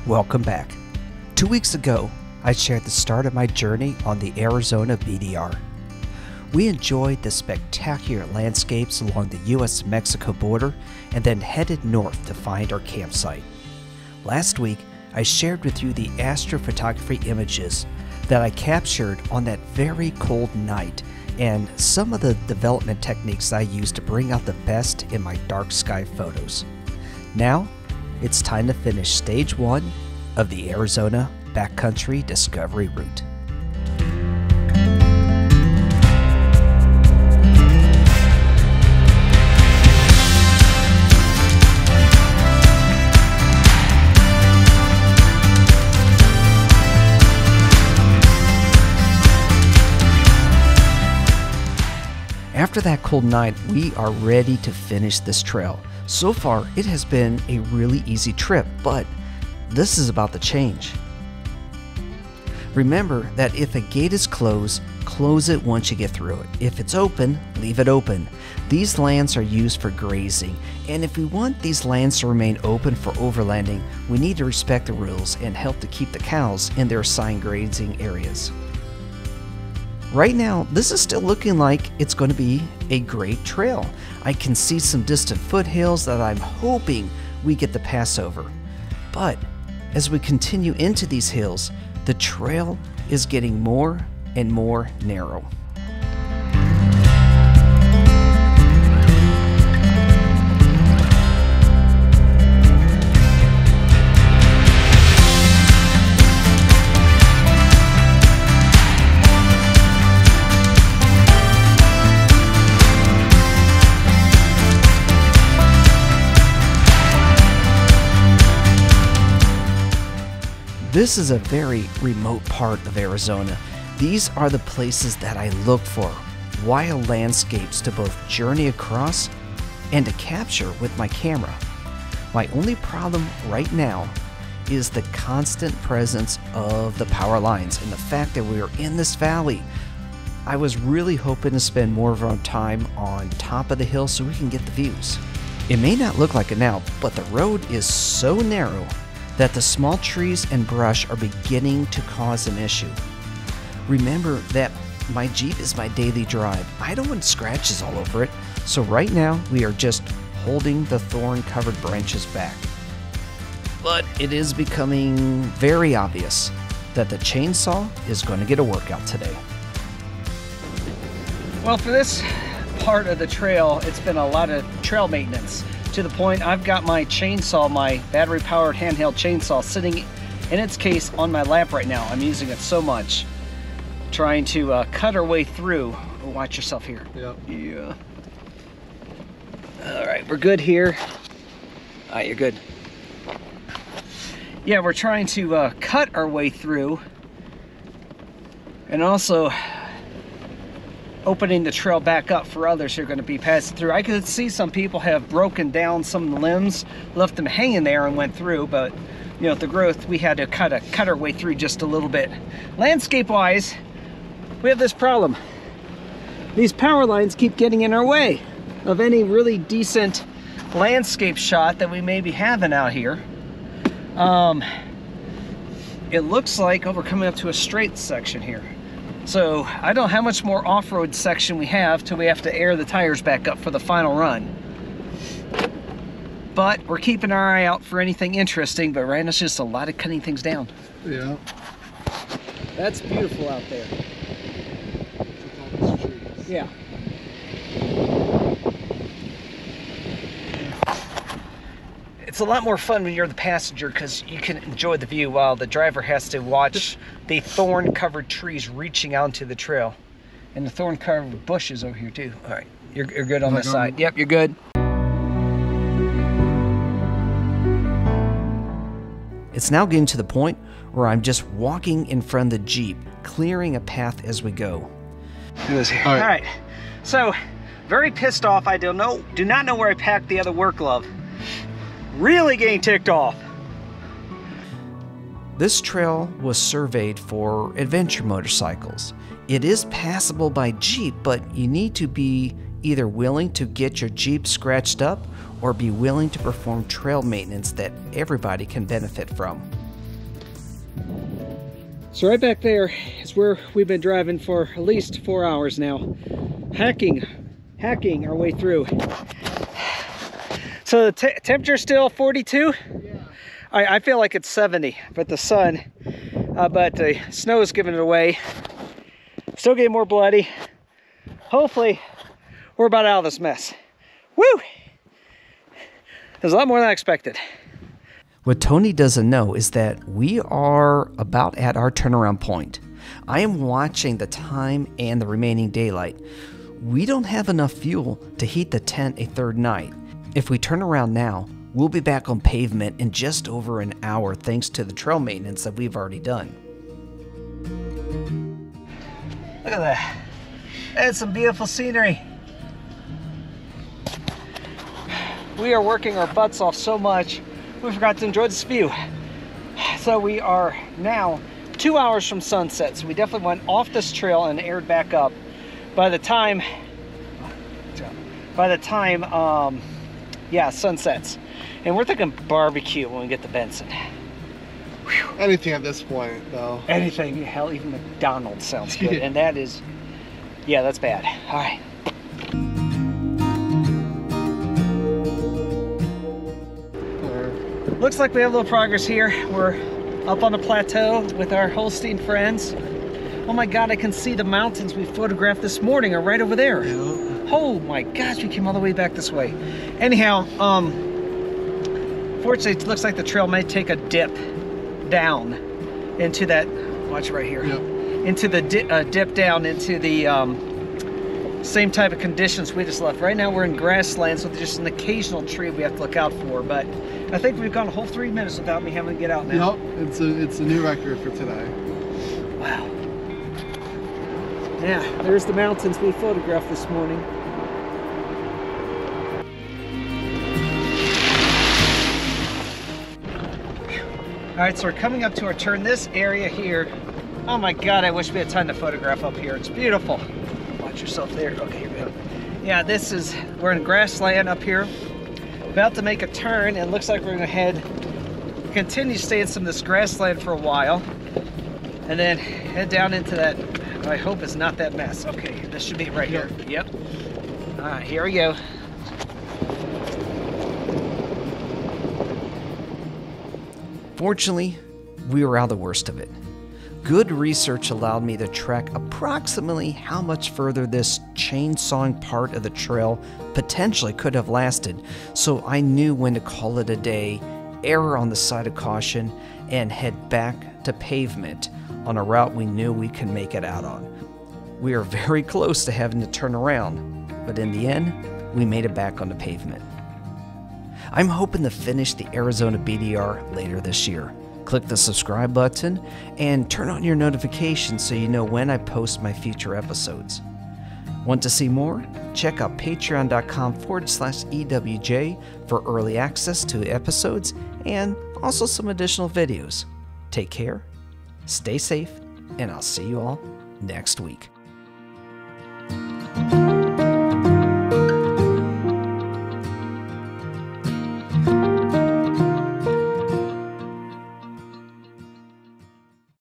Welcome back. 2 weeks ago, I shared the start of my journey on the Arizona BDR. We enjoyed the spectacular landscapes along the US-Mexico border and then headed north to find our campsite. Last week, I shared with you the astrophotography images that I captured on that very cold night and some of the development techniques I used to bring out the best in my dark sky photos. Now, it's time to finish stage 1 of the Arizona backcountry discovery route. After that cold night, we are ready to finish this trail. So far, it has been a really easy trip, but this is about to change. Remember that if a gate is closed, close it once you get through it. If it's open, leave it open. These lands are used for grazing, and if we want these lands to remain open for overlanding, we need to respect the rules and help to keep the cows in their assigned grazing areas. Right now, this is still looking like it's going to be a great trail. I can see some distant foothills that I'm hoping we get to pass over. But as we continue into these hills, the trail is getting more and more narrow. This is a very remote part of Arizona. These are the places that I look for wild landscapes to both journey across and to capture with my camera. My only problem right now is the constant presence of the power lines and the fact that we are in this valley. I was really hoping to spend more of our time on top of the hill so we can get the views. It may not look like it now, but the road is so narrow that the small trees and brush are beginning to cause an issue. Remember that my Jeep is my daily drive. I don't want scratches all over it, so right now we are just holding the thorn-covered branches back. But it is becoming very obvious that the chainsaw is going to get a workout today. Well, for this part of the trail, it's been a lot of trail maintenance. To the point I've got my chainsaw, my battery-powered handheld chainsaw, sitting in its case on my lap right now. I'm using it so much, trying to cut our way through. Oh, watch yourself here. Yeah. All right, we're good here. All right, you're good. Yeah, we're trying to cut our way through, and also opening the trail back up for others who are going to be passing through. I could see some people have broken down some of the limbs, left them hanging there and went through, but you know, with the growth, we had to cut our way through just a little bit. Landscape wise, we have this problem. These power lines keep getting in our way of any really decent landscape shot that we may be having out here. It looks like, oh, we're coming up to a straight section here. So I don't know how much more off-road section we have till we have to air the tires back up for the final run. But we're keeping our eye out for anything interesting, but right now it's just a lot of cutting things down. Yeah. That's beautiful out there. Yeah. It's a lot more fun when you're the passenger because you can enjoy the view while the driver has to watch the thorn-covered trees reaching out into the trail. And the thorn-covered bushes over here too. All right, you're good on this side. Yep, you're good. It's now getting to the point where I'm just walking in front of the Jeep, clearing a path as we go. All right. So, very pissed off. I do not know where I packed the other work glove. Really getting ticked off. This trail was surveyed for adventure motorcycles. It is passable by Jeep, but you need to be either willing to get your Jeep scratched up or be willing to perform trail maintenance that everybody can benefit from. So right back there is where we've been driving for at least 4 hours now. Hacking our way through. So the temperature's still 42? Yeah. I feel like it's 70, but the sun, but the snow is giving it away. Still getting more bloody. Hopefully, we're about out of this mess. Woo! There's a lot more than I expected. What Tony doesn't know is that we are about at our turnaround point. I am watching the time and the remaining daylight. We don't have enough fuel to heat the tent a third night. If we turn around now, we'll be back on pavement in just over an hour thanks to the trail maintenance that we've already done. Look at that. That's some beautiful scenery. We are working our butts off so much, we forgot to enjoy this view. So we are now 2 hours from sunset. So we definitely went off this trail and aired back up. By the time, yeah, sunsets. And we're thinking barbecue when we get to Benson. Whew. Anything at this point, though. Anything, hell, even McDonald's sounds good. And that is, yeah, that's bad. All right. Looks like we have a little progress here. We're up on the plateau with our Holstein friends. Oh my God, I can see the mountains we photographed this morning are right over there. Yeah. Oh my gosh, we came all the way back this way. Anyhow, fortunately, it looks like the trail may take a dip down into that, watch right here, yep, into the dip down into the same type of conditions we just left. Right now we're in grasslands with just an occasional tree we have to look out for, but I think we've gone a whole 3 minutes without me having to get out now. Yep, it's a new record for today. Wow. Yeah, there's the mountains we photographed this morning. All right, so we're coming up to our turn. This area here, oh my God, I wish we had time to photograph up here. It's beautiful. Watch yourself there. Okay, here we go. Yeah, we're in grassland up here. About to make a turn, and looks like we're gonna continue to stay in some of this grassland for a while, and then head down into that, I hope it's not that mess. Okay, this should be right here. Yep. All right, here we go. Fortunately, we were out of the worst of it. Good research allowed me to track approximately how much further this chainsawing part of the trail potentially could have lasted, so I knew when to call it a day, err on the side of caution, and head back to pavement on a route we knew we could make it out on. We are very close to having to turn around, but in the end, we made it back on the pavement. I'm hoping to finish the Arizona BDR later this year. Click the subscribe button and turn on your notifications so you know when I post my future episodes. Want to see more? Check out patreon.com/EWJ for early access to episodes and also some additional videos. Take care, stay safe, and I'll see you all next week.